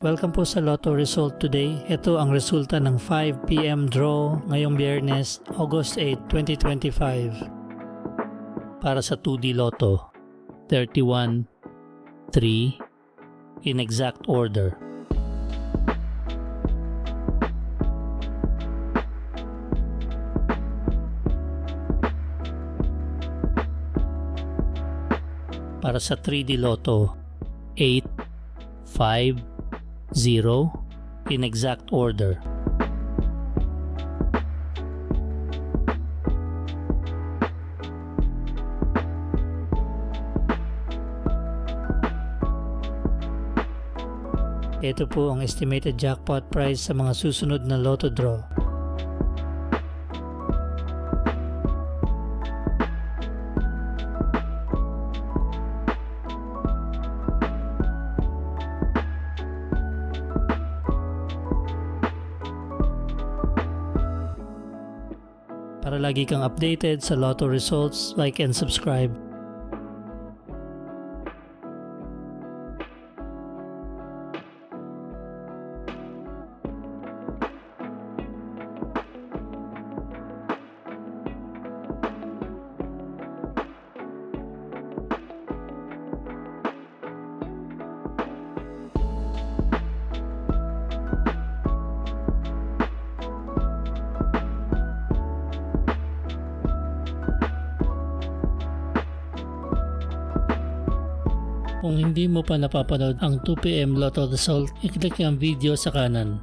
Welcome po sa Lotto Result today. Ito ang resulta ng 5 PM draw ngayong Biyernes, August 8, 2025. Para sa 2D Lotto, 31, 3, in exact order. Para sa 3D Lotto, 8, 5, 0 in exact order. Ito po ang estimated jackpot price sa mga susunod na lotto draw. Para lagi kang updated sa lotto results, like and subscribe. Kung hindi mo pa napapanood ang 2 PM Lotto Result, i-click ang video sa kanan.